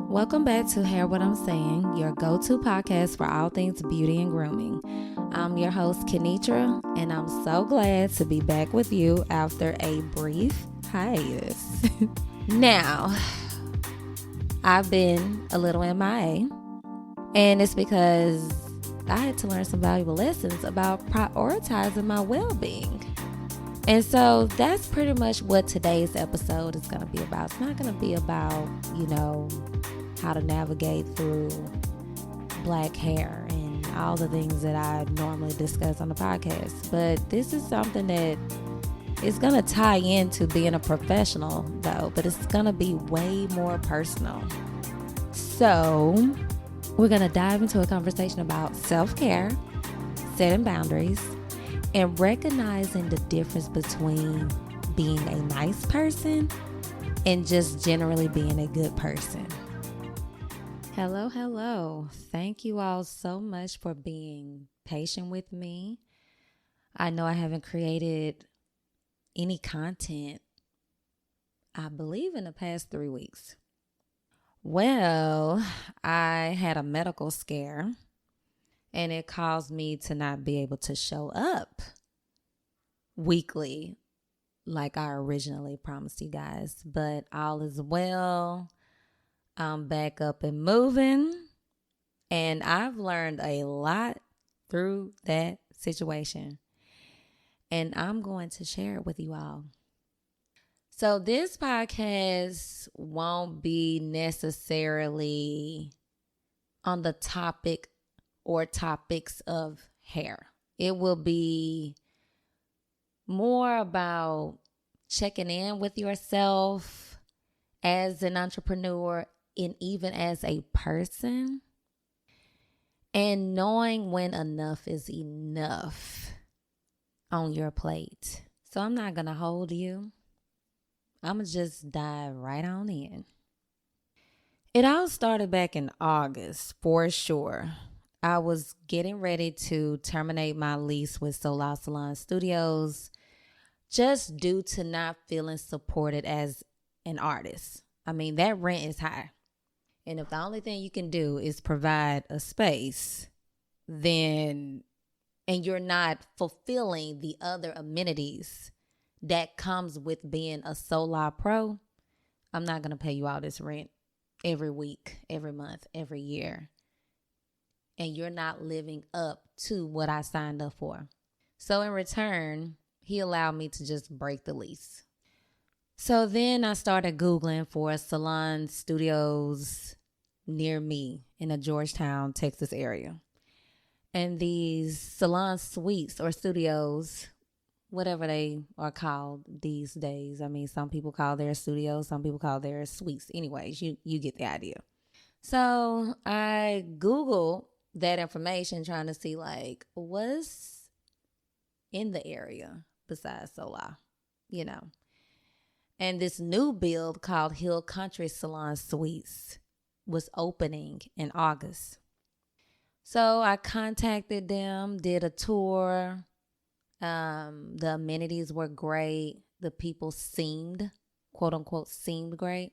Welcome back to Hear What I'm Saying, your go-to podcast for all things beauty and grooming. I'm your host, Kinetra, and I'm so glad to be back with you after a brief hiatus. Now, I've been a little MIA, and it's because I had to learn some valuable lessons about prioritizing my well-being. And so that's pretty much what today's episode is going to be about. It's not going to be about, how to navigate through black hair and all the things that I normally discuss on the podcast. But this is something that is going to tie into being a professional, though, but it's going to be way more personal. So we're going to dive into a conversation about self-care, setting boundaries, and recognizing the difference between being a nice person and just generally being a good person. Hello. Thank you all so much for being patient with me. I know I haven't created any content, I believe, in the past 3 weeks. Well, I had a medical scare, and it caused me to not be able to show up weekly like I originally promised you guys. But all is well. I'm back up and moving, and I've learned a lot through that situation, and I'm going to share it with you all. So this podcast won't be necessarily on the topic or topics of hair. It will be more about checking in with yourself as an entrepreneur and even as a person, and knowing when enough is enough on your plate. So I'm not going to hold you. I'm going to just dive right on in. It all started back in August, for sure. I was getting ready to terminate my lease with Solar Salon Studios just due to not feeling supported as an artist. I mean, that rent is high. And if the only thing you can do is provide a space, and you're not fulfilling the other amenities that comes with being a Solar Pro, I'm not going to pay you all this rent every week, every month, every year. And you're not living up to what I signed up for. So in return, he allowed me to just break the lease. So then I started Googling for salon studios near me in the Georgetown, Texas area. And these salon suites or studios, whatever they are called these days. I mean, some people call theirs studios, some people call theirs suites. Anyways, you get the idea. So I Googled that information trying to see what's in the area besides Solar, And this new build called Hill Country Salon Suites was opening in August. So I contacted them, did a tour. The amenities were great. The people seemed, quote unquote, great.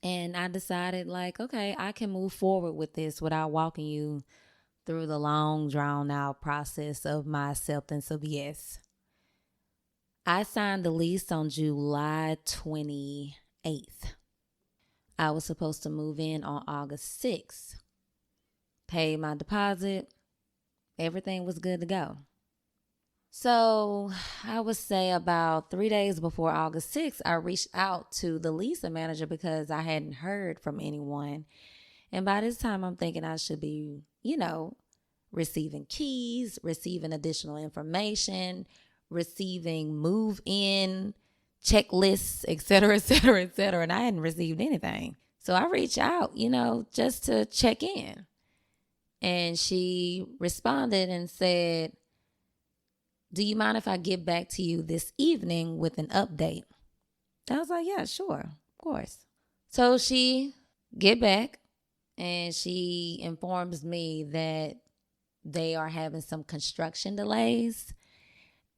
And I decided okay, I can move forward with this without walking you through the long drawn out process of my acceptance of yes. I signed the lease on July 28th. I was supposed to move in on August 6th. Paid my deposit. Everything was good to go. So I would say about 3 days before August 6th, I reached out to the leasing manager because I hadn't heard from anyone. And by this time, I'm thinking I should be, receiving keys, receiving additional information, receiving move-in checklists, et cetera, et cetera, et cetera. And I hadn't received anything. So I reached out, just to check in. And she responded and said, "Do you mind if I get back to you this evening with an update?" I was like, "Yeah, sure, of course." So she get back and she informs me that they are having some construction delays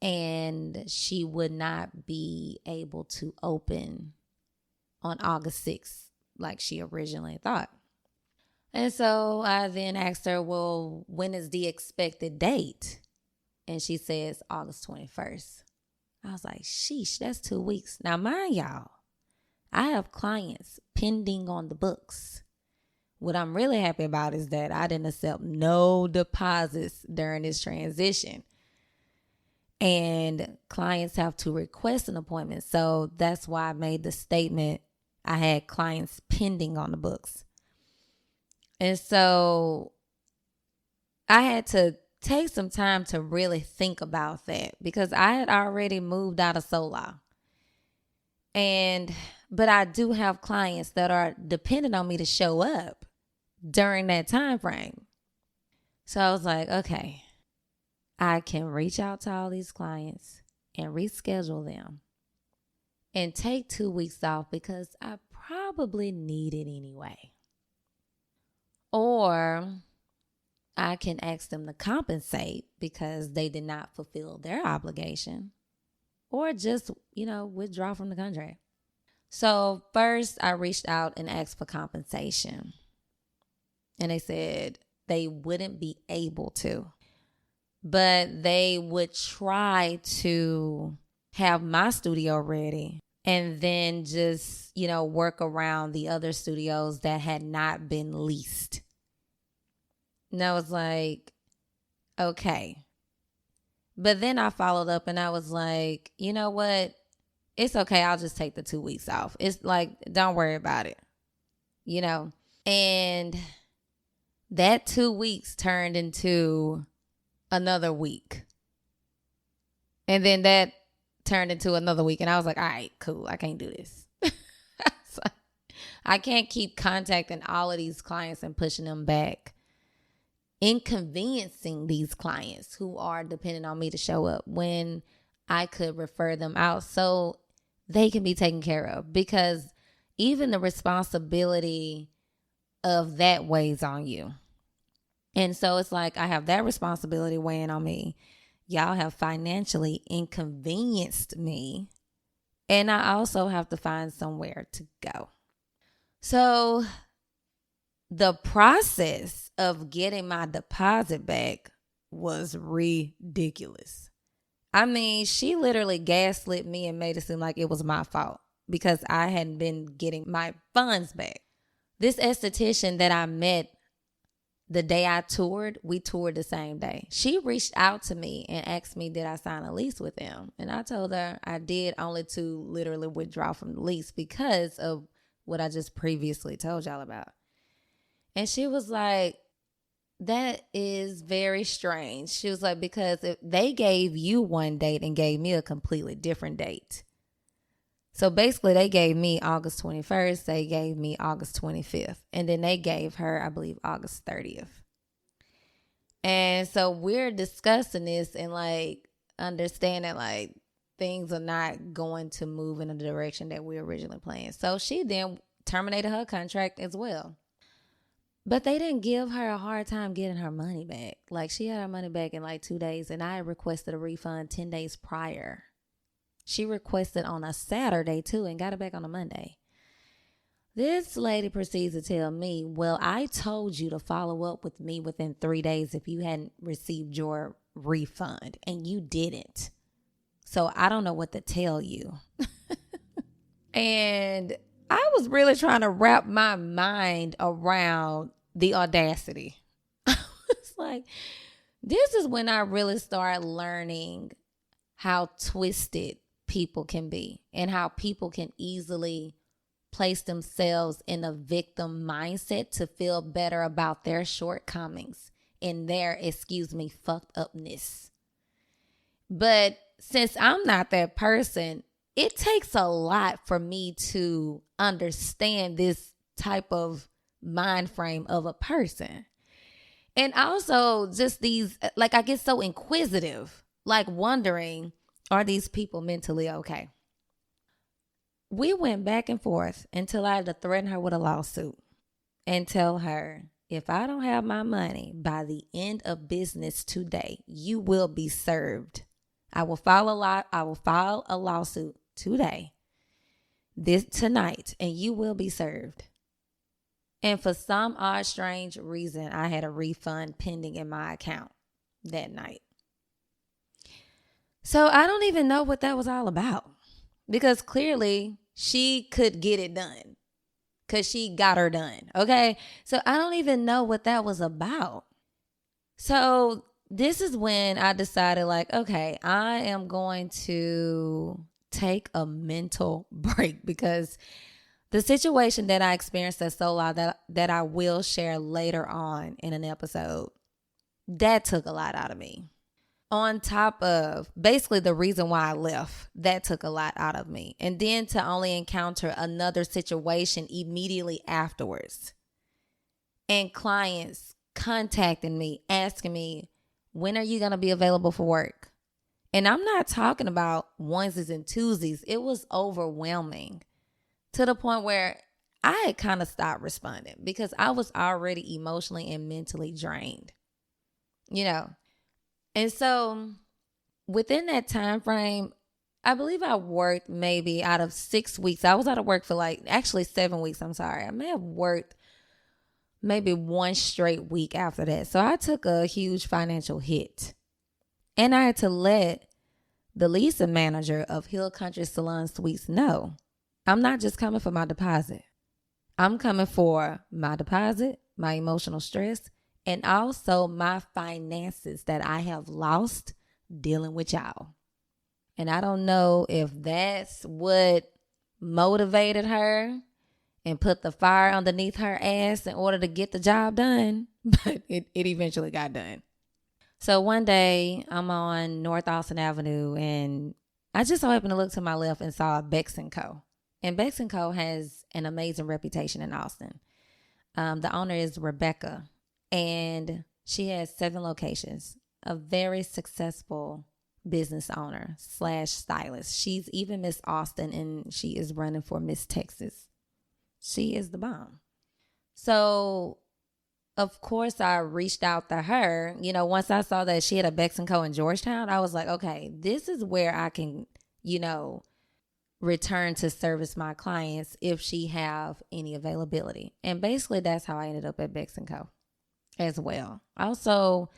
and she would not be able to open on August 6th, like she originally thought. And so I then asked her, well, when is the expected date? And she says August 21st. I was like, sheesh, that's 2 weeks. Now, mind y'all, I have clients pending on the books. What I'm really happy about is that I didn't accept no deposits during this transition. And clients have to request an appointment. So that's why I made the statement I had clients pending on the books. And so I had to take some time to really think about that because I had already moved out of solo. But I do have clients that are dependent on me to show up during that time frame. So I was like, okay, I can reach out to all these clients and reschedule them and take 2 weeks off because I probably need it anyway. Or I can ask them to compensate because they did not fulfill their obligation, or just, withdraw from the contract. So first I reached out and asked for compensation, and they said they wouldn't be able to, but they would try to have my studio ready and then just, work around the other studios that had not been leased. And I was like, okay. But then I followed up and I was like, you know what? It's okay. I'll just take the 2 weeks off. It's like, don't worry about it. And that 2 weeks turned into another week. And then that turned into another week. And I was like, all right, cool. I can't do this. So I can't keep contacting all of these clients and pushing them back, inconveniencing these clients who are dependent on me to show up when I could refer them out so they can be taken care of, because even the responsibility of that weighs on you. And so it's like I have that responsibility weighing on me. Y'all have financially inconvenienced me, and I also have to find somewhere to go. So the process of getting my deposit back was ridiculous. I mean, she literally gaslit me and made it seem like it was my fault because I hadn't been getting my funds back. This esthetician that I met the day I toured, we toured the same day. She reached out to me and asked me, did I sign a lease with them? And I told her I did, only to literally withdraw from the lease because of what I just previously told y'all about. And she was like, that is very strange. She was like, because if they gave you one date and gave me a completely different date. So basically they gave me August 21st. They gave me August 25th. And then they gave her, I believe, August 30th. And so we're discussing this and like understanding like things are not going to move in the direction that we originally planned. So she then terminated her contract as well. But they didn't give her a hard time getting her money back. Like, she had her money back in like 2 days, and I requested a refund 10 days prior. She requested on a Saturday too and got it back on a Monday. This lady proceeds to tell me, well, I told you to follow up with me within 3 days if you hadn't received your refund, and you didn't. So I don't know what to tell you. And I was really trying to wrap my mind around the audacity. I was like, this is when I really started learning how twisted people can be and how people can easily place themselves in a victim mindset to feel better about their shortcomings and their, fucked upness. But since I'm not that person, it takes a lot for me to understand this type of mind frame of a person. And also just these, like, I get so inquisitive, like wondering, are these people mentally okay? We went back and forth until I had to threaten her with a lawsuit and tell her, if I don't have my money by the end of business today, you will be served. I will file a lawsuit today. this tonight and you will be served. And for some odd, strange reason, I had a refund pending in my account that night. So I don't even know what that was all about, because clearly she could get it done because she got her done. Okay. So I don't even know what that was about. So this is when I decided, like, okay, I am going to take a mental break, because the situation that I experienced at Solar that I will share later on in an episode, that took a lot out of me. On top of basically the reason why I left, that took a lot out of me. And then to only encounter another situation immediately afterwards. And clients contacting me, asking me, when are you going to be available for work? And I'm not talking about onesies and twosies. It was overwhelming, to the point where I had kind of stopped responding because I was already emotionally and mentally drained, you know. And so within that time frame, I believe I worked maybe out of 6 weeks. I was out of work for actually 7 weeks. I'm sorry. I may have worked maybe one straight week after that. So I took a huge financial hit. And I had to let the leasing manager of Hill Country Salon Suites know, I'm not just coming for my deposit. I'm coming for my deposit, my emotional stress, and also my finances that I have lost dealing with y'all. And I don't know if that's what motivated her and put the fire underneath her ass in order to get the job done, but it eventually got done. So one day I'm on North Austin Avenue, and I just so happened to look to my left and saw Bex & Co. And Bex & Co. has an amazing reputation in Austin. The owner is Rebecca, and she has 7 locations. A very successful business owner / stylist. She's even Miss Austin, and she is running for Miss Texas. She is the bomb. So, of course, I reached out to her. You know, once I saw that she had a Bex & Co. in Georgetown, I was like, okay, this is where I can, return to service my clients if she have any availability. And basically, that's how I ended up at Bex & Co. as well. Also,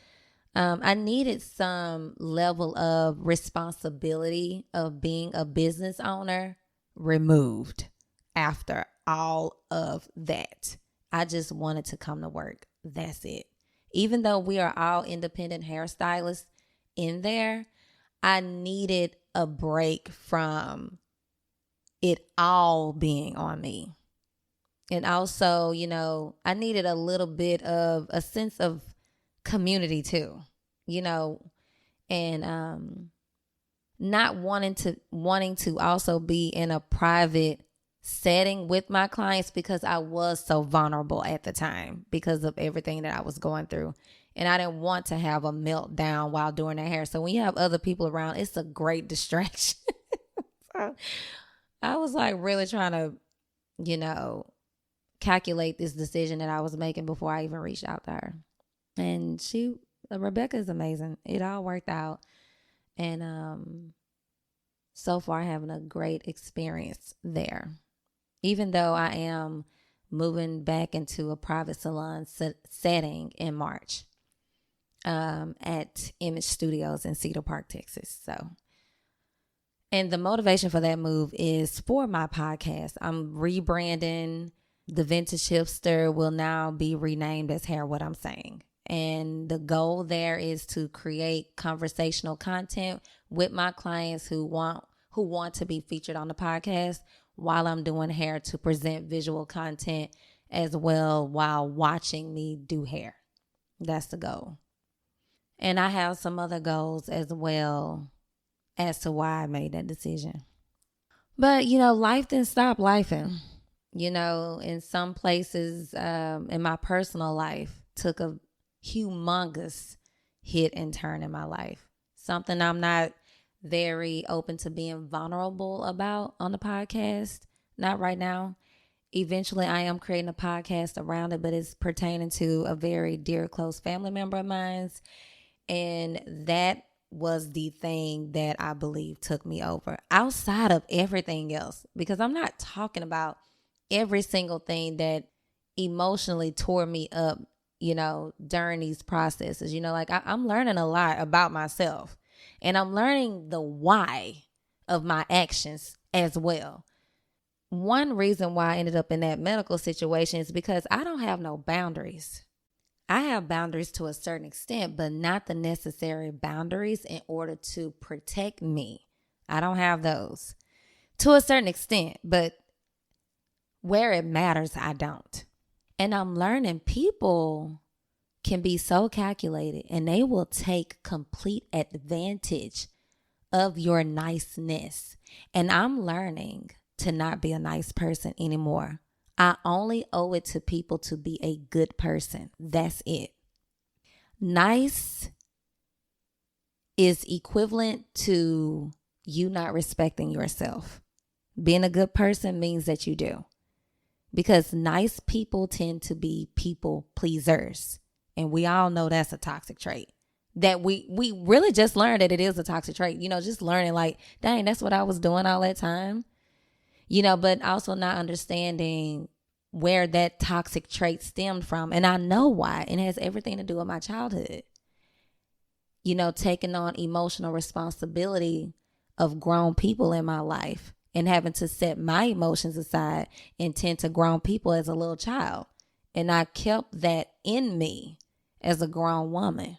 I needed some level of responsibility of being a business owner removed after all of that. I just wanted to come to work. That's it. Even though we are all independent hairstylists in there, I needed a break from it all being on me. And also, I needed a little bit of a sense of community too, and not wanting to also be in a private setting with my clients, because I was so vulnerable at the time because of everything that I was going through. And I didn't want to have a meltdown while doing their hair. So when you have other people around, it's a great distraction. So I was like really trying to, calculate this decision that I was making before I even reached out to her. And Rebecca is amazing. It all worked out. And so far having a great experience there. Even though I am moving back into a private salon setting in March at Image Studios in Cedar Park, Texas. And the motivation for that move is for my podcast. I'm rebranding. The Vintage Hipster will now be renamed as Hair What I'm Saying. And the goal there is to create conversational content with my clients who want to be featured on the podcast while I'm doing hair, to present visual content as well while watching me do hair. That's the goal. And I have some other goals as well as to why I made that decision. But, life didn't stop lifing. In some places in my personal life took a humongous hit and turn in my life. Something I'm not very open to being vulnerable about on the podcast. Not right now. Eventually, I am creating a podcast around it, but it's pertaining to a very dear, close family member of mine. And that was the thing that I believe took me over outside of everything else. Because I'm not talking about every single thing that emotionally tore me up, during these processes. Like I'm learning a lot about myself, and I'm learning the why of my actions as well. One reason why I ended up in that medical situation is because I don't have no boundaries. I have boundaries to a certain extent, but not the necessary boundaries in order to protect me. I don't have those to a certain extent, but where it matters, I don't. And I'm learning people can be so calculated and they will take complete advantage of your niceness. And I'm learning to not be a nice person anymore. I only owe it to people to be a good person. That's it. Nice is equivalent to you not respecting yourself. Being a good person means that you do. Because nice people tend to be people pleasers. And we all know that's a toxic trait. That we really just learned that it is a toxic trait. Just learning like, dang, that's what I was doing all that time. But also not understanding where that toxic trait stemmed from. And I know why. It has everything to do with my childhood. Taking on emotional responsibility of grown people in my life and having to set my emotions aside and tend to grown people as a little child. And I kept that in me as a grown woman.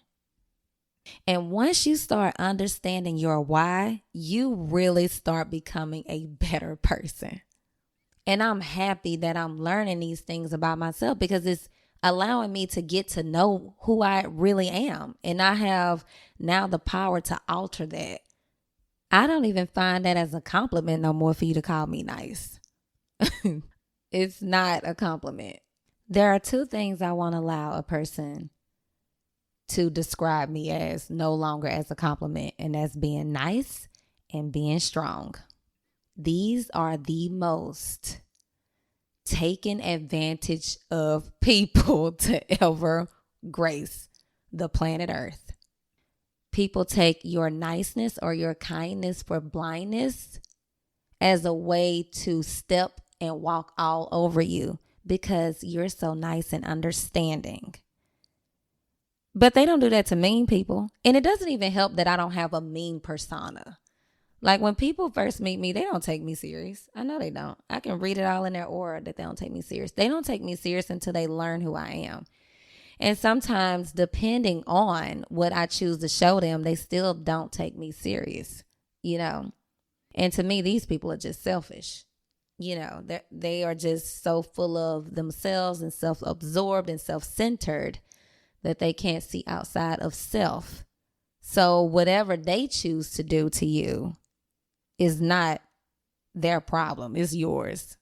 And once you start understanding your why, you really start becoming a better person. And I'm happy that I'm learning these things about myself because it's allowing me to get to know who I really am. And I have now the power to alter that. I don't even find that as a compliment no more for you to call me nice. It's not a compliment. There are two things I won't allow a person to describe me as no longer as a compliment, and that's being nice and being strong. These are the most taken advantage of people to ever grace the planet Earth. People take your niceness or your kindness for blindness as a way to step and walk all over you because you're so nice and understanding. But they don't do that to mean people. And it doesn't even help that I don't have a mean persona. Like when people first meet me, they don't take me serious. I know they don't. I can read it all in their aura that they don't take me serious. They don't take me serious until they learn who I am. And sometimes depending on what I choose to show them, they still don't take me serious, And to me, these people are just selfish. They are just so full of themselves and self-absorbed and self-centered that they can't see outside of self. So whatever they choose to do to you is not their problem. It's yours.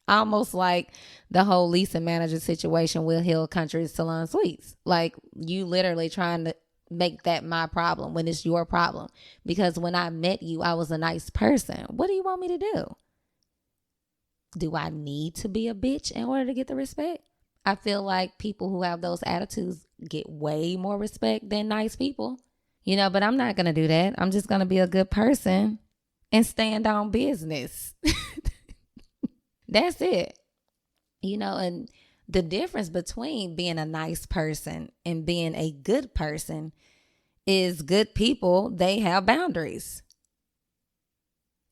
Almost like the whole Lisa manager situation with Hill Country Salon Suites. Like you literally trying to make that my problem when it's your problem. Because when I met you, I was a nice person. What do you want me to do? Do I need to be a bitch in order to get the respect? I feel like people who have those attitudes get way more respect than nice people. But I'm not going to do that. I'm just going to be a good person and stand on business. That's it. And the difference between being a nice person and being a good person is good people, they have boundaries.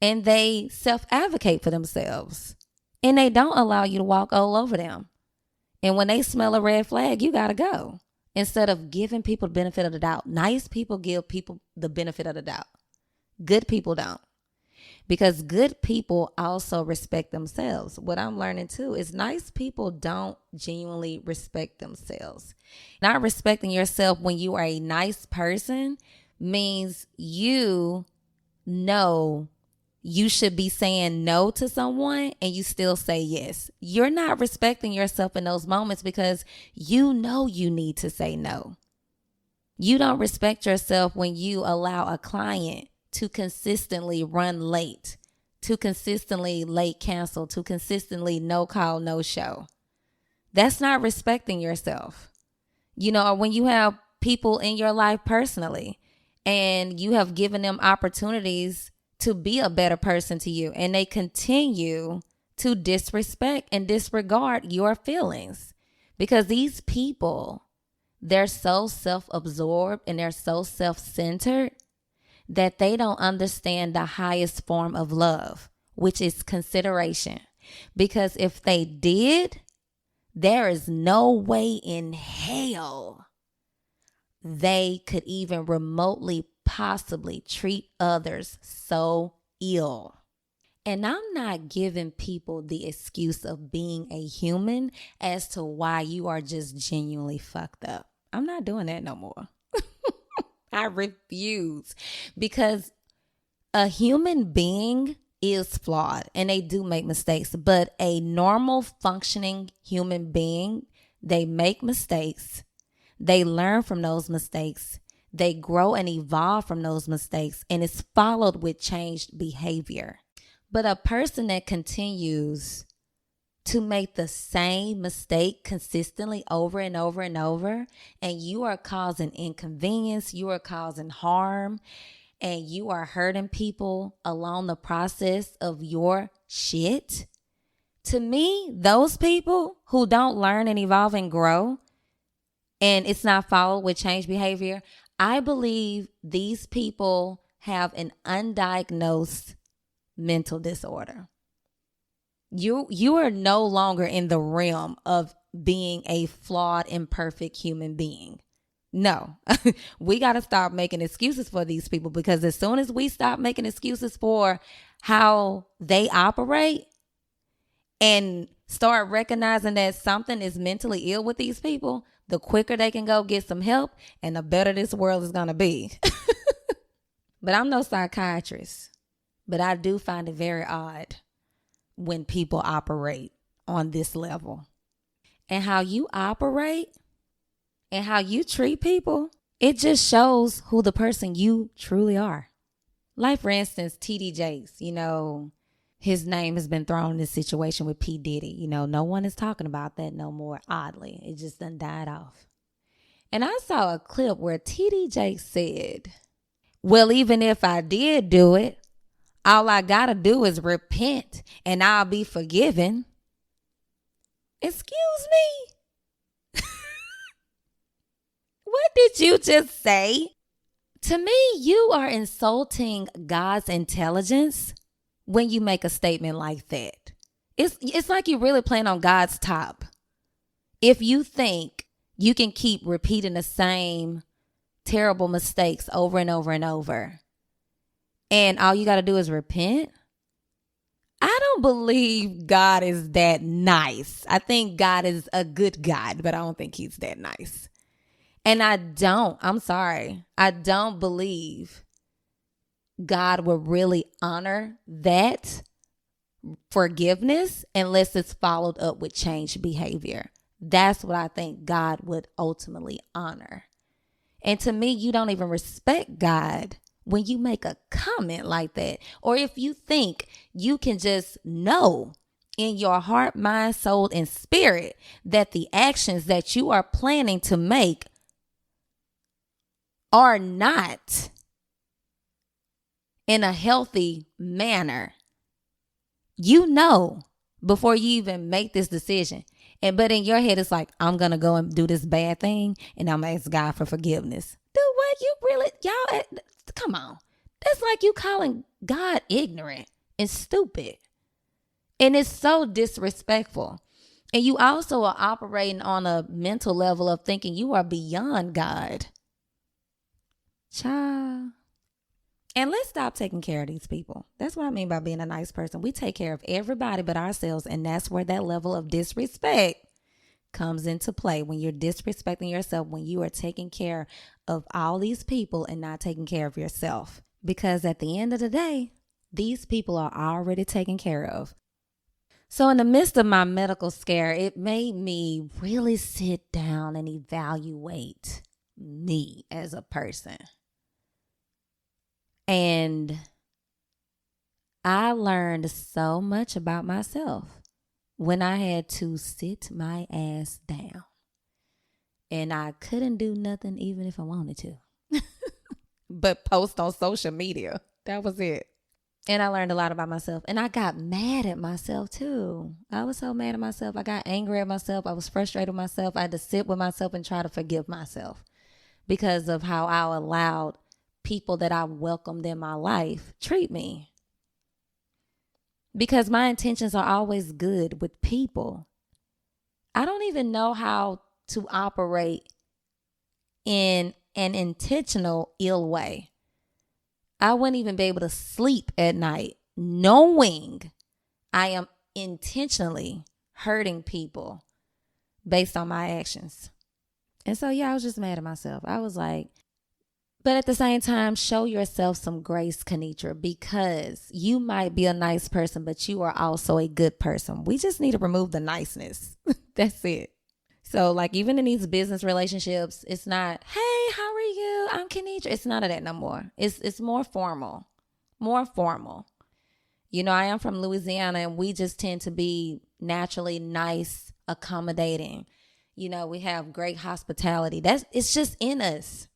And they self-advocate for themselves. And they don't allow you to walk all over them. And when they smell a red flag, you got to go. Instead of giving people the benefit of the doubt. Nice people give people the benefit of the doubt. Good people don't. Because good people also respect themselves. What I'm learning too is nice people don't genuinely respect themselves. Not respecting yourself when you are a nice person means you know you should be saying no to someone and you still say yes. You're not respecting yourself in those moments because you know you need to say no. You don't respect yourself when you allow a client to consistently run late, to consistently late cancel, to consistently no call, no show. That's not respecting yourself. Or when you have people in your life personally and you have given them opportunities to be a better person to you, and they continue to disrespect and disregard your feelings because these people, they're so self-absorbed and they're so self-centered that they don't understand the highest form of love, which is consideration. Because if they did, there is no way in hell they could even remotely possibly treat others so ill. And I'm not giving people the excuse of being a human as to why you are just genuinely fucked up. I'm not doing that no more. I refuse, because a human being is flawed and they do make mistakes, but a normal functioning human being, they make mistakes. They learn from those mistakes. They grow and evolve from those mistakes, and it's followed with changed behavior. But a person that continues to make the same mistake consistently over and over and over, and you are causing inconvenience, you are causing harm, and you are hurting people along the process of your shit. To me, those people who don't learn and evolve and grow, and it's not followed with change behavior, I believe these people have an undiagnosed mental disorder. You are no longer in the realm of being a flawed, imperfect human being. No, we got to stop making excuses for these people, because as soon as we stop making excuses for how they operate and start recognizing that something is mentally ill with these people, the quicker they can go get some help and the better this world is going to be. But I'm no psychiatrist, but I do find it very odd when people operate on this level. And how you operate and how you treat people, it just shows who the person you truly are. Like, for instance, TD Jakes, his name has been thrown in this situation with P. Diddy. No one is talking about that no more, oddly. It just done died off. And I saw a clip where TD Jakes said, well, even if I did do it, all I gotta do is repent and I'll be forgiven. Excuse me? What did you just say? To me, you are insulting God's intelligence when you make a statement like that. It's like you're really playing on God's top. If you think you can keep repeating the same terrible mistakes over and over and over, and all you got to do is repent, I don't believe God is that nice. I think God is a good God, but I don't think he's that nice. And I don't believe God would really honor that forgiveness unless it's followed up with changed behavior. That's what I think God would ultimately honor. And to me, you don't even respect God when you make a comment like that. Or if you think you can just know in your heart, mind, soul, and spirit that the actions that you are planning to make are not in a healthy manner, before you even make this decision. But in your head, it's like, I'm going to go and do this bad thing and I'm going to ask God for forgiveness. Dude, what? Y'all, come on. That's like you calling God ignorant and stupid. And it's so disrespectful. And you also are operating on a mental level of thinking you are beyond God. Child. And let's stop taking care of these people. That's what I mean by being a nice person. We take care of everybody but ourselves. And that's where that level of disrespect comes into play. When you're disrespecting yourself, when you are taking care of all these people and not taking care of yourself. Because at the end of the day, these people are already taken care of. So in the midst of my medical scare, it made me really sit down and evaluate me as a person. And I learned so much about myself when I had to sit my ass down. And I couldn't do nothing even if I wanted to. but post on social media. That was it. And I learned a lot about myself. And I got mad at myself too. I was so mad at myself. I got angry at myself. I was frustrated with myself. I had to sit with myself and try to forgive myself because of how I allowed people that I welcomed in my life treat me. Because my intentions are always good with people. I don't even know how to operate in an intentional ill way. I wouldn't even be able to sleep at night knowing I am intentionally hurting people based on my actions. And so, yeah, I was just mad at myself. I was like, but at the same time, show yourself some grace, Kinetra, because you might be a nice person, but you are also a good person. We just need to remove the niceness. That's it. So, like, even in these business relationships, it's not, hey, how are you? I'm Kinetra. It's none of that no more. It's more formal. More formal. You know, I am from Louisiana, and we just tend to be naturally nice, accommodating. You know, we have great hospitality. It's just in us.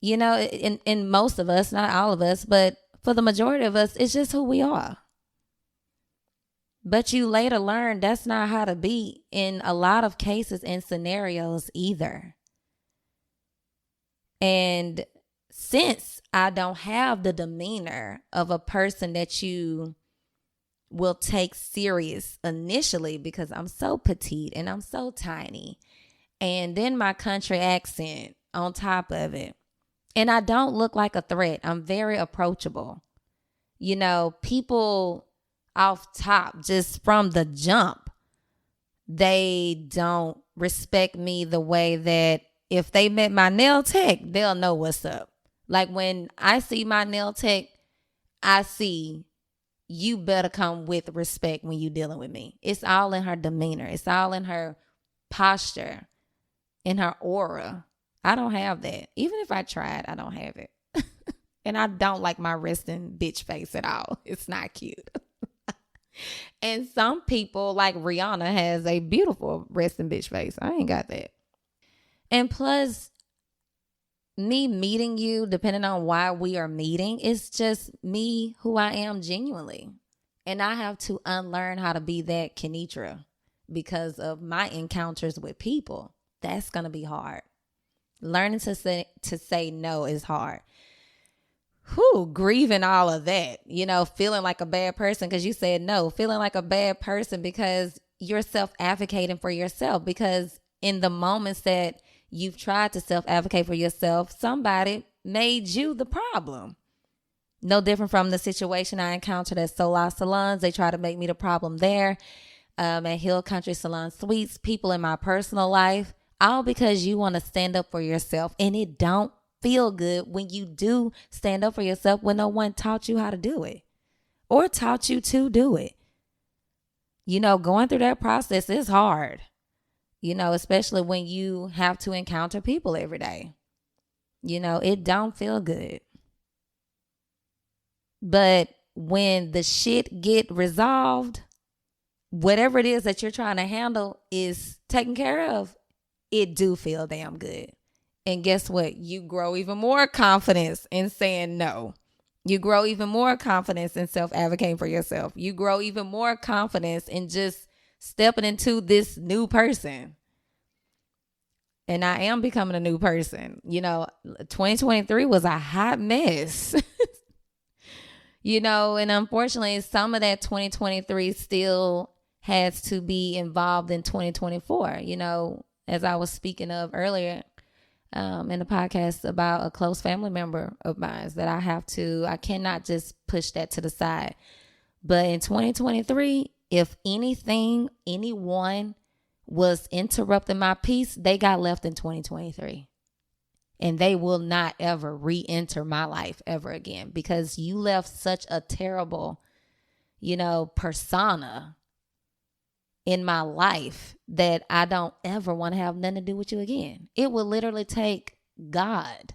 You know, in most of us, not all of us, but for the majority of us, it's just who we are. But you later learn that's not how to be in a lot of cases and scenarios either. And since I don't have the demeanor of a person that you will take serious initially because I'm so petite and I'm so tiny, and then my country accent on top of it, and I don't look like a threat. I'm very approachable. You know, people off top, just from the jump, they don't respect me the way that if they met my nail tech, they'll know what's up. Like when I see my nail tech, I see you better come with respect when you dealing with me. It's all in her demeanor. It's all in her posture, in her aura. I don't have that. Even if I tried, I don't have it. And I don't like my resting bitch face at all. It's not cute. And some people, like Rihanna, has a beautiful resting bitch face. I ain't got that. And plus, me meeting you, depending on why we are meeting, it's just me who I am genuinely. And I have to unlearn how to be that Kinetra because of my encounters with people. That's going to be hard. Learning to say no is hard. Grieving all of that, you know, feeling like a bad person because you said no, feeling like a bad person because you're self-advocating for yourself, because in the moments that you've tried to self-advocate for yourself, somebody made you the problem. No different from the situation I encountered at Solar Salons. They try to make me the problem there. At Hill Country Salon Suites, people in my personal life, all because you want to stand up for yourself, and it don't feel good when you do stand up for yourself when no one taught you how to do it or taught you to do it. You know, going through that process is hard, you know, especially when you have to encounter people every day. You know, it don't feel good. But when the shit get resolved, whatever it is that you're trying to handle is taken care of, it do feel damn good. And guess what? You grow even more confidence in saying no. You grow even more confidence in self-advocating for yourself. You grow even more confidence in just stepping into this new person. And I am becoming a new person. You know, 2023 was a hot mess. You know, and unfortunately, some of that 2023 still has to be involved in 2024. You know, as I was speaking of earlier, in the podcast about a close family member of mine that I cannot just push that to the side. But in 2023, if anything, anyone was interrupting my peace, they got left in 2023. And they will not ever re-enter my life ever again, because you left such a terrible, you know, persona in my life that I don't ever want to have nothing to do with you again. It will literally take God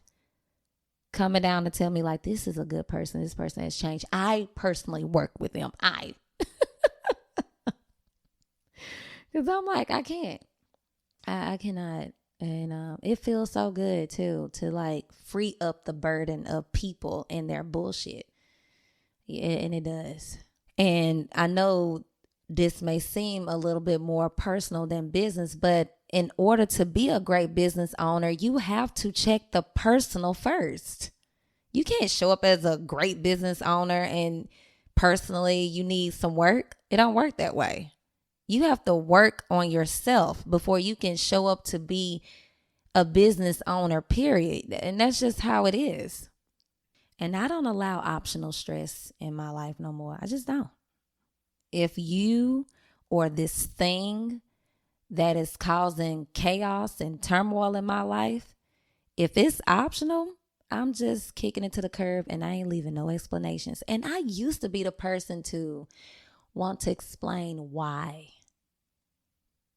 coming down to tell me, like, this is a good person. This person has changed. I personally work with them. Because I'm like, I can't. I cannot And it feels so good too to like free up the burden of people and their bullshit. Yeah, and it does. And I know this may seem a little bit more personal than business, but in order to be a great business owner, you have to check the personal first. You can't show up as a great business owner and personally you need some work. It don't work that way. You have to work on yourself before you can show up to be a business owner, period. And that's just how it is. And I don't allow optional stress in my life no more. I just don't. If you or this thing that is causing chaos and turmoil in my life, if it's optional, I'm just kicking it to the curb and I ain't leaving no explanations. And I used to be the person to want to explain why.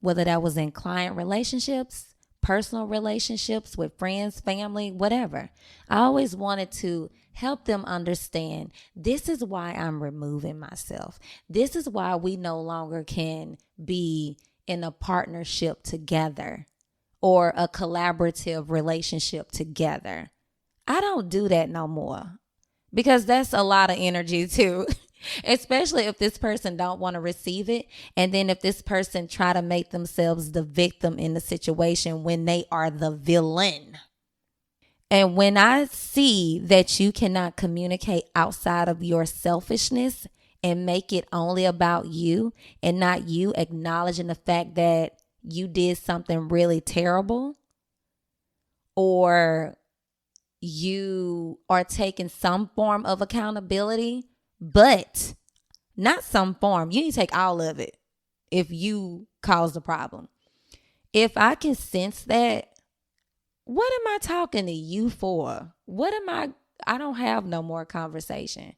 Whether that was in client relationships, personal relationships with friends, family, whatever. I always wanted to help them understand this is why I'm removing myself. This is why we no longer can be in a partnership together or a collaborative relationship together. I don't do that no more because that's a lot of energy too. Especially if this person don't want to receive it. And then if this person try to make themselves the victim in the situation when they are the villain. And when I see that you cannot communicate outside of your selfishness and make it only about you and not you acknowledging the fact that you did something really terrible or you are taking some form of accountability, but not some form. You need to take all of it if you cause the problem. If I can sense that, what am I talking to you for? I don't have no more conversation.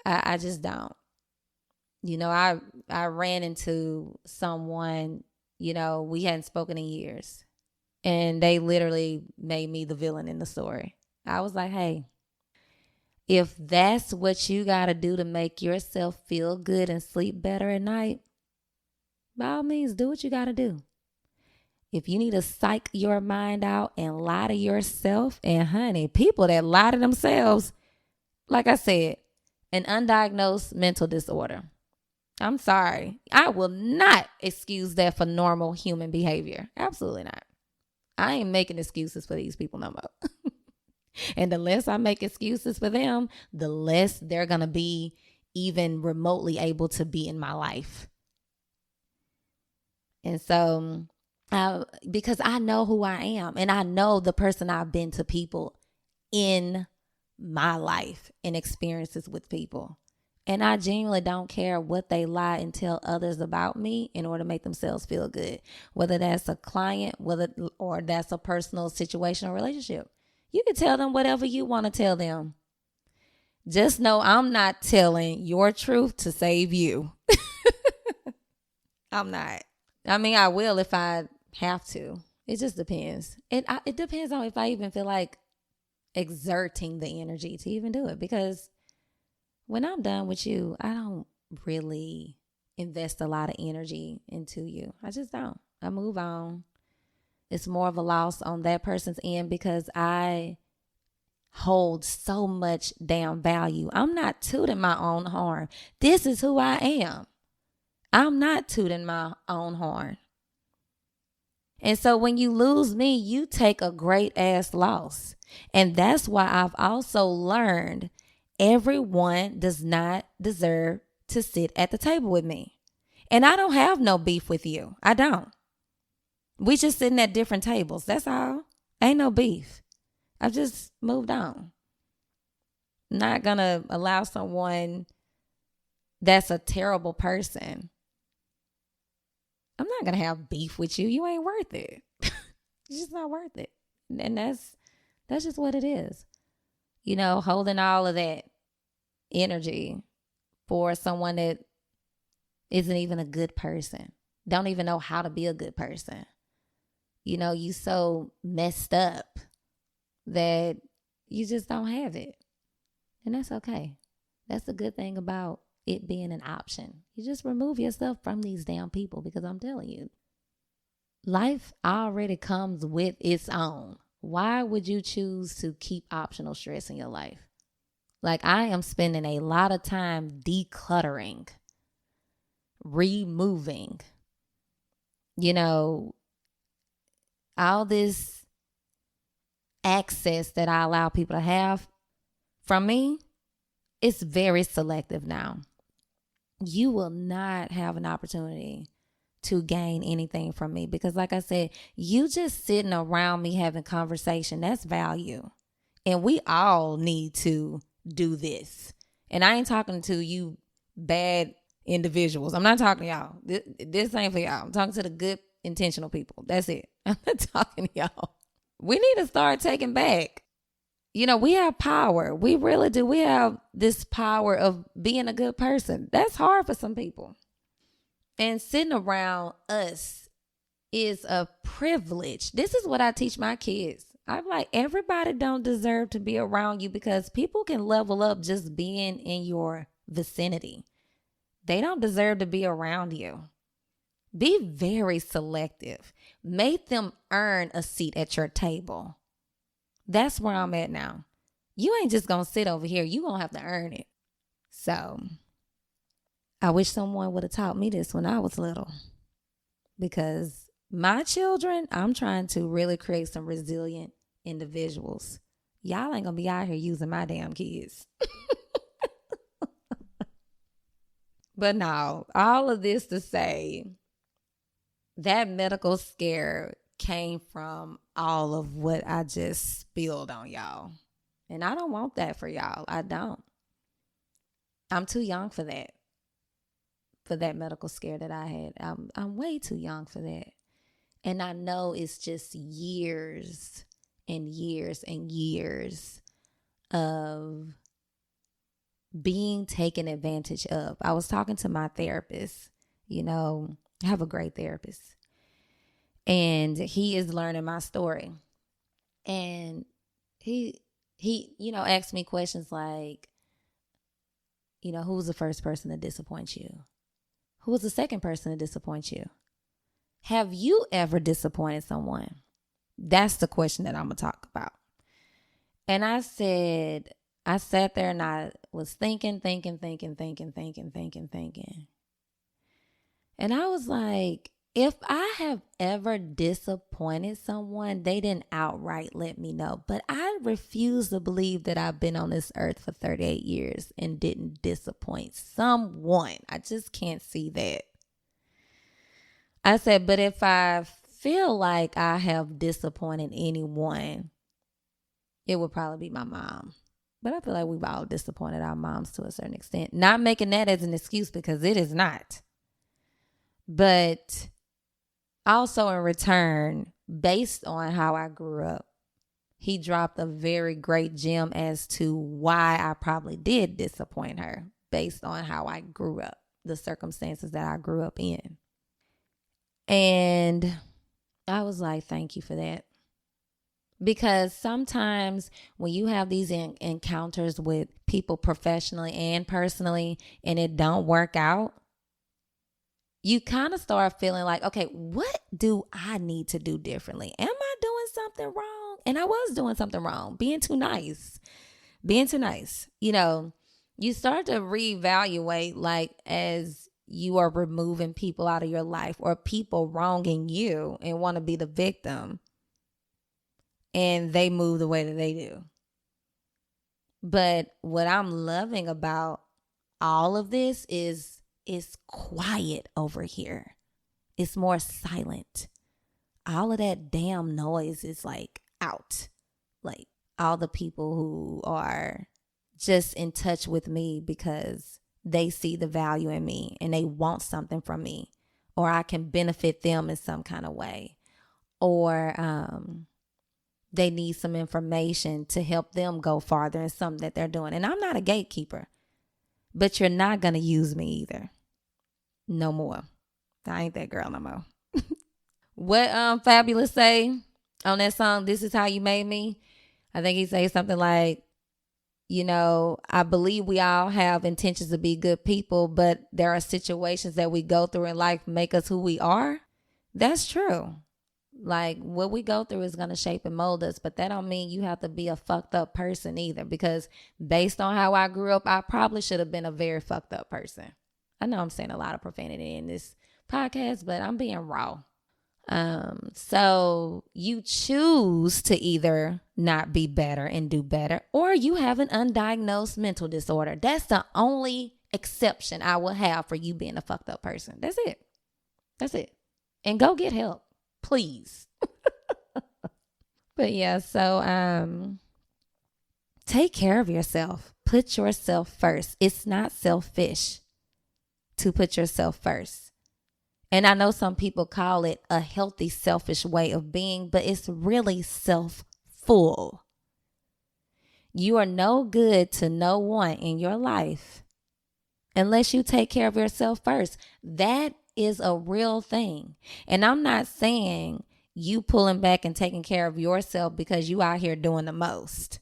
I just don't. I ran into someone, we hadn't spoken in years. And they literally made me the villain in the story. I was like, hey, if that's what you got to do to make yourself feel good and sleep better at night, by all means, do what you got to do. If you need to psych your mind out and lie to yourself, and honey, people that lie to themselves, like I said, an undiagnosed mental disorder. I'm sorry. I will not excuse that for normal human behavior. Absolutely not. I ain't making excuses for these people no more. And the less I make excuses for them, the less they're going to be even remotely able to be in my life. And so, because I know who I am and I know the person I've been to people in my life and experiences with people. And I genuinely don't care what they lie and tell others about me in order to make themselves feel good. Whether that's a client, or that's a personal situation or relationship. You can tell them whatever you want to tell them. Just know I'm not telling your truth to save you. I'm not. I mean, I will if I have to. It just depends. It depends on if I even feel like exerting the energy to even do it. Because when I'm done with you, I don't really invest a lot of energy into you. I just don't. I move on. It's more of a loss on that person's end because I hold so much damn value. I'm not tooting my own horn. This is who I am. I'm not tooting my own horn. And so when you lose me, you take a great ass loss. And that's why I've also learned everyone does not deserve to sit at the table with me. And I don't have no beef with you. I don't. We just sitting at different tables. That's all. Ain't no beef. I've just moved on. Not going to allow someone that's a terrible person. I'm not going to have beef with you. You ain't worth it. It's just not worth it. And that's just what it is. Holding all of that energy for someone that isn't even a good person. Don't even know how to be a good person. You so messed up that you just don't have it. And that's okay. That's the good thing about it being an option. You just remove yourself from these damn people because I'm telling you, Life already comes with its own. Why would you choose to keep optional stress in your life? Like, I am spending a lot of time decluttering, removing, you know, all this access that I allow people to have from me. It's very selective now. You will not have an opportunity to gain anything from me because, like I said, you just sitting around me having conversation, that's value. And we all need to do this. And I ain't talking to you bad individuals. I'm not talking to y'all. This ain't for y'all. I'm talking to the good, intentional people. That's it. I'm not talking to y'all. We need to start taking back. We have power. We really do. We have this power of being a good person. That's hard for some people. And sitting around us is a privilege. This is what I teach my kids. I'm like, everybody don't deserve to be around you because people can level up just being in your vicinity. They don't deserve to be around you. Be very selective. Make them earn a seat at your table. That's where I'm at now. You ain't just going to sit over here. You going to have to earn it. So I wish someone would have taught me this when I was little. Because my children, I'm trying to really create some resilient individuals. Y'all ain't going to be out here using my damn kids. But no, all of this to say that medical scare came from all of what I just spilled on y'all. And I don't want that for y'all. I don't. I'm too young for that. For that medical scare that I had. I'm way too young for that. And I know it's just years and years and years of being taken advantage of. I was talking to my therapist. I have a great therapist. And he is learning my story. And he asked me questions like, who was the first person to disappoint you? Who was the second person to disappoint you? Have you ever disappointed someone? That's the question that I'm going to talk about. And I sat there and I was thinking. And I was like, if I have ever disappointed someone, they didn't outright let me know. But I refuse to believe that I've been on this earth for 38 years and didn't disappoint someone. I just can't see that. I said, but if I feel like I have disappointed anyone, it would probably be my mom. But I feel like we've all disappointed our moms to a certain extent. Not making that as an excuse because it is not. But also in return, based on how I grew up, he dropped a very great gem as to why I probably did disappoint her based on how I grew up, the circumstances that I grew up in. And I was like, thank you for that. Because sometimes when you have these encounters with people professionally and personally and it don't work out, you kind of start feeling like, okay, what do I need to do differently? Am I doing something wrong? And I was doing something wrong, being too nice. You start to reevaluate like as you are removing people out of your life or people wronging you and want to be the victim. And they move the way that they do. But what I'm loving about all of this is it's quiet over here. It's more silent. All of that damn noise is like out. Like all the people who are just in touch with me because they see the value in me and they want something from me, or I can benefit them in some kind of way, or they need some information to help them go farther in something that they're doing. And I'm not a gatekeeper, but you're not going to use me either. No more. I ain't that girl no more. What Fabulous say on that song, This Is How You Made Me? I think he says something like, I believe we all have intentions to be good people, but there are situations that we go through in life make us who we are. That's true. Like, what we go through is going to shape and mold us, but that don't mean you have to be a fucked up person either, because based on how I grew up, I probably should have been a very fucked up person. I know I'm saying a lot of profanity in this podcast, but I'm being raw. So you choose to either not be better and do better, or you have an undiagnosed mental disorder. That's the only exception I will have for you being a fucked up person. That's it. That's it. And go get help, please. But yeah, so take care of yourself. Put yourself first. It's not selfish to put yourself first. And I know some people call it a healthy, selfish way of being, but it's really self-full. You are no good to no one in your life unless you take care of yourself first. That is a real thing. And I'm not saying you pulling back and taking care of yourself because you out here doing the most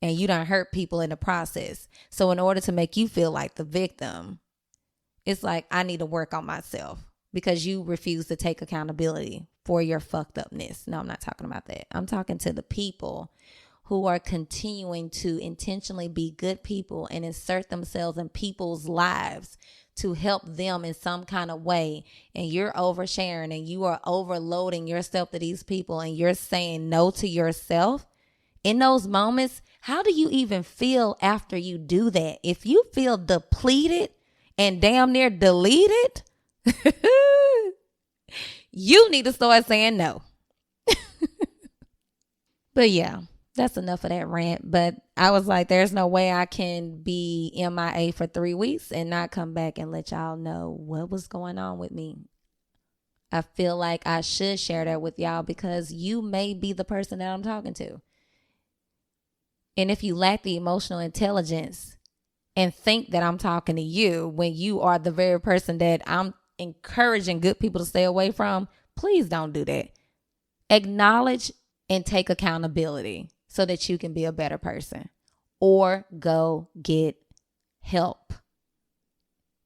and you done hurt people in the process. So in order to make you feel like the victim, it's like, I need to work on myself because you refuse to take accountability for your fucked upness. No, I'm not talking about that. I'm talking to the people who are continuing to intentionally be good people and insert themselves in people's lives to help them in some kind of way. And you're oversharing and you are overloading yourself to these people and you're saying no to yourself. In those moments, how do you even feel after you do that? If you feel depleted and damn near deleted, you need to start saying no. But yeah, that's enough of that rant. But I was like, there's no way I can be MIA for 3 weeks and not come back and let y'all know what was going on with me. I feel like I should share that with y'all because you may be the person that I'm talking to. And if you lack the emotional intelligence and think that I'm talking to you when you are the very person that I'm encouraging good people to stay away from, please don't do that. Acknowledge and take accountability so that you can be a better person, or go get help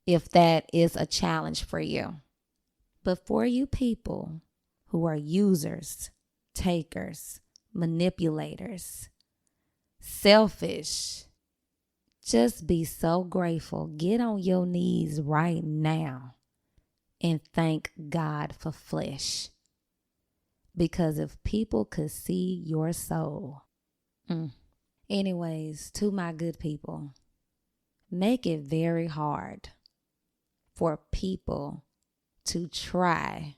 if that is a challenge for you. But for you people who are users, takers, manipulators, selfish, just be so grateful. Get on your knees right now and thank God for flesh. Because if people could see your soul. Anyways, to my good people, make it very hard for people to try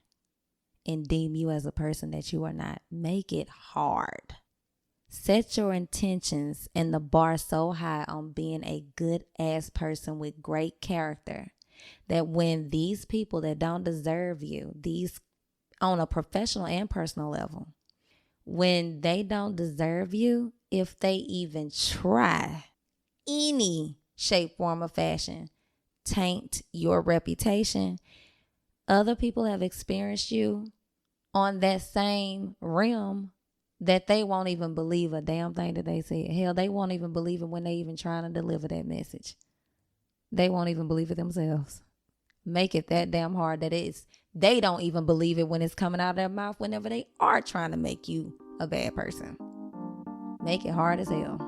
and deem you as a person that you are not. Make it hard. Set your intentions and the bar so high on being a good ass person with great character that when these people that don't deserve you, these on a professional and personal level, when they don't deserve you, if they even try any shape, form, or fashion, taint your reputation, other people have experienced you on that same realm that they won't even believe a damn thing that they said. Hell, they won't even believe it when they even trying to deliver that message. They won't even believe it themselves. Make it that damn hard that they don't even believe it when it's coming out of their mouth whenever they are trying to make you a bad person. Make it hard as hell.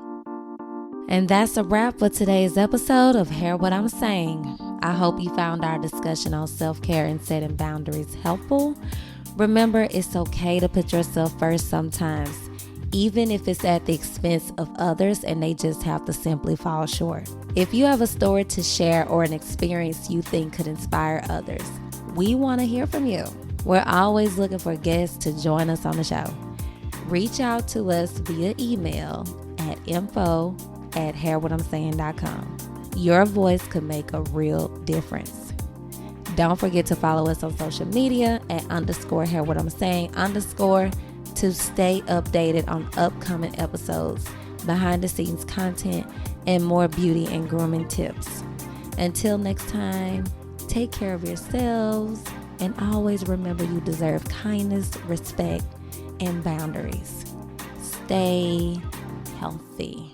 And that's a wrap for today's episode of Hear What I'm Saying. I hope you found our discussion on self-care and setting boundaries helpful. Remember, it's okay to put yourself first sometimes, even if it's at the expense of others and they just have to simply fall short. If you have a story to share or an experience you think could inspire others, we want to hear from you. We're always looking for guests to join us on the show. Reach out to us via email at info@hearwhatamsaying.com. Your voice could make a real difference. Don't forget to follow us on social media at _hearwhatamsaying_ to stay updated on upcoming episodes, behind the scenes content, and more beauty and grooming tips. Until next time, take care of yourselves and always remember you deserve kindness, respect, and boundaries. Stay healthy.